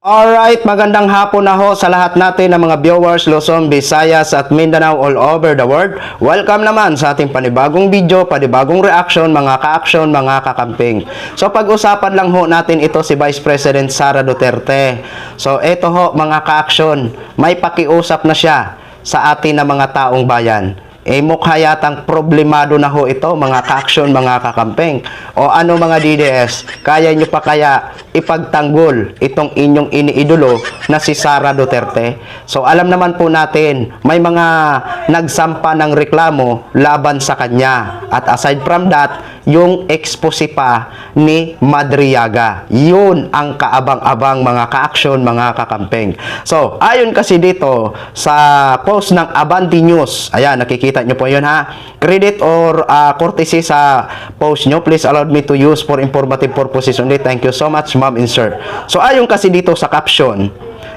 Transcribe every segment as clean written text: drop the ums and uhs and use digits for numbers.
Alright, magandang hapon na ho sa lahat natin ng mga viewers, Luzon, Visayas at Mindanao all over the world. Welcome naman sa ating panibagong video, panibagong reaction, mga ka-action, mga kakamping. So pag-usapan lang ho natin ito si Vice President Sara Duterte. So ito ho mga ka-action, may pakiusap na siya sa atin na mga taong bayan. Mukha yatang problemado na ho ito mga ka-action, mga kakamping. O ano mga DDS, kaya nyo pa kaya ipagtanggol itong inyong iniidolo na si Sara Duterte? So alam naman po natin, may mga nagsampa ng reklamo laban sa kanya. At aside from that, yung expose pa ni Madriaga. Yun ang kaabang-abang mga ka-action, mga kakamping. So ayon kasi dito sa post ng Abante News, ayan, nakikita nyo po yun ha. Credit or courtesy sa post nyo. Please allow me to use for informative purposes only. Thank you so much, ma'am insert. So ayon kasi dito sa caption,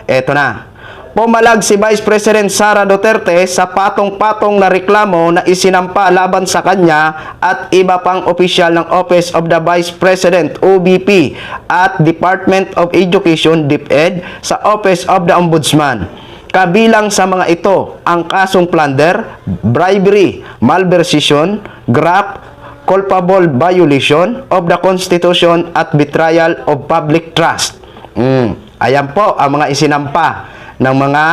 eto na. Pumalag si Vice President Sara Duterte sa patong-patong na reklamo na isinampa laban sa kanya at iba pang opisyal ng Office of the Vice President OVP at Department of Education DepEd sa Office of the Ombudsman. Kabilang sa mga ito ang kasong plunder, bribery, malversation, graft, culpable violation of the Constitution at betrayal of public trust. Ayan po ang mga isinampa ng mga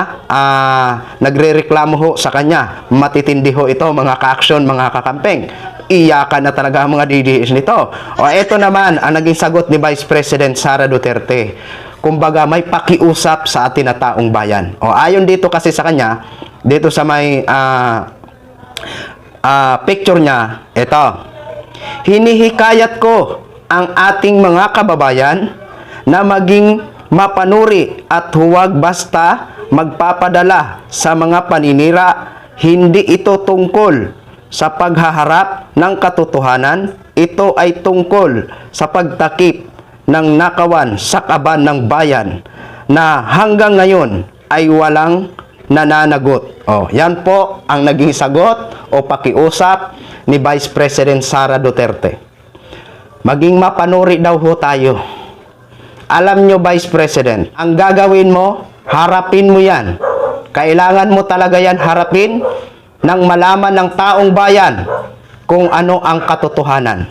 nagrereklamo ho sa kanya. Matitindi ho ito mga ka-action, mga kakamping. Iyakan na talaga ang mga DDS nito. O ito naman ang naging sagot ni Vice President Sara Duterte. Kumbaga may pakiusap sa atin na taong bayan. O ayon dito kasi sa kanya, dito sa may picture niya, ito. Hinihikayat ko ang ating mga kababayan na maging mapanuri at huwag basta magpapadala sa mga paninira. Hindi ito tungkol sa paghaharap ng katotohanan. Ito ay tungkol sa pagtakip ng nakawan sa kaban ng bayan na hanggang ngayon ay walang nananagot. Yan po ang naging sagot o pakiusap ni Vice President Sara Duterte. Maging mapanuri daw ho tayo. Alam nyo, Vice President, ang gagawin mo, harapin mo yan. Kailangan mo talaga yan harapin nang malaman ng taong bayan kung ano ang katotohanan.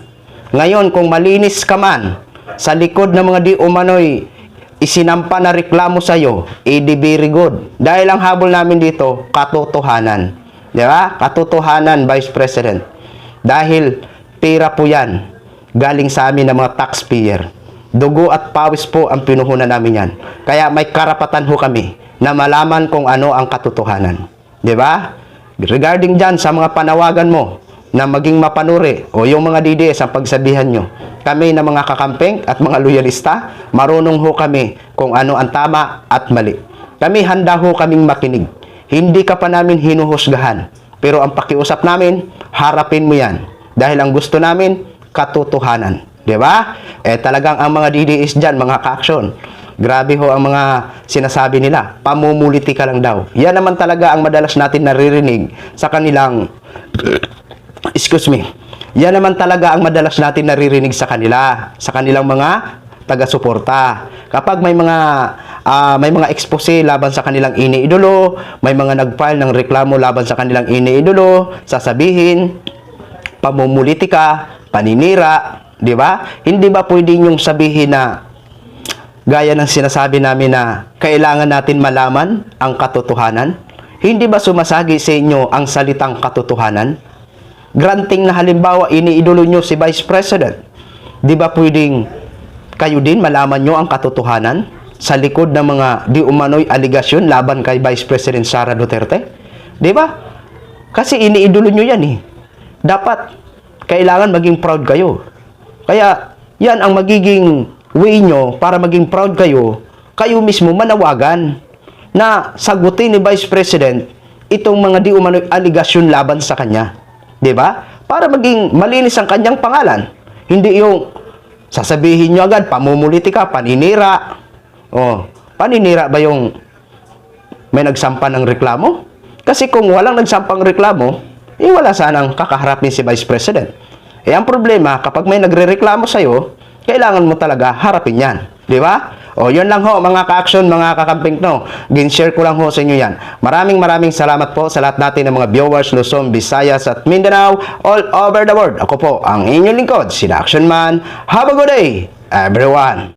Ngayon, kung malinis ka man sa likod ng mga di umano'y isinampa na reklamo sa'yo, di very good. Dahil ang habol namin dito, katotohanan. Di ba? Katotohanan, Vice President. Dahil pera po yan, galing sa amin ng mga taxpayer. Dugo at pawis po ang pinuhunan namin yan. Kaya may karapatan ho kami na malaman kung ano ang katotohanan. Di ba? Regarding dyan sa mga panawagan mo na maging mapanuri o yung mga DDS ang pagsabihan nyo, kami na mga kakamping at mga loyalista, marunong ho kami kung ano ang tama at mali. Kami handa ho kaming makinig. Hindi ka pa namin hinuhusgahan. Pero ang pakiusap namin, harapin mo yan. Dahil ang gusto namin, katotohanan. Di ba? Talagang ang mga DDS dyan, mga ka-action, grabe ho ang mga sinasabi nila. Pamumuliti ka lang daw. Yan naman talaga ang madalas natin naririnig sa kanilang excuse me. Yan naman talaga ang madalas natin naririnig sa kanila, sa kanilang mga taga-suporta. Kapag may mga expose laban sa kanilang iniidolo, may mga nag-file ng reklamo laban sa kanilang iniidolo, sasabihin, pamumuliti ka, paninira. Di ba? Hindi ba pwedeng yung sabihin na gaya ng sinasabi namin na kailangan natin malaman ang katotohanan? Hindi ba sumasagi sa inyo ang salitang katotohanan? Granting na halimbawa iniidolo nyo si Vice President. Di ba pwedeng kayo din malaman nyo ang katotohanan sa likod ng mga di umano'y aligasyon laban kay Vice President Sara Duterte? Di ba? Kasi iniidolo nyo yan eh. Dapat kailangan maging proud kayo. Kaya, yan ang magiging way nyo para maging proud kayo, kayo mismo manawagan na sagutin ni Vice President itong mga di umano'y aligasyon laban sa kanya. Diba? Para maging malinis ang kanyang pangalan. Hindi yung sasabihin nyo agad, pamumuliti ka, paninira. Paninira ba yung may nagsampa ng reklamo? Kasi kung walang nagsampang reklamo, wala sanang kakaharapin si Vice President. Ang problema, kapag may nagrereklamo sa'yo, kailangan mo talaga harapin yan. Di ba? O, yun lang ho, mga ka-action, mga kakamping, no. Gin-share ko lang ho sa inyo yan. Maraming salamat po sa lahat natin ng mga viewers, Luzon, Visayas, at Mindanao, all over the world. Ako po, ang inyong lingkod, sila Action Man. Have a good day, everyone!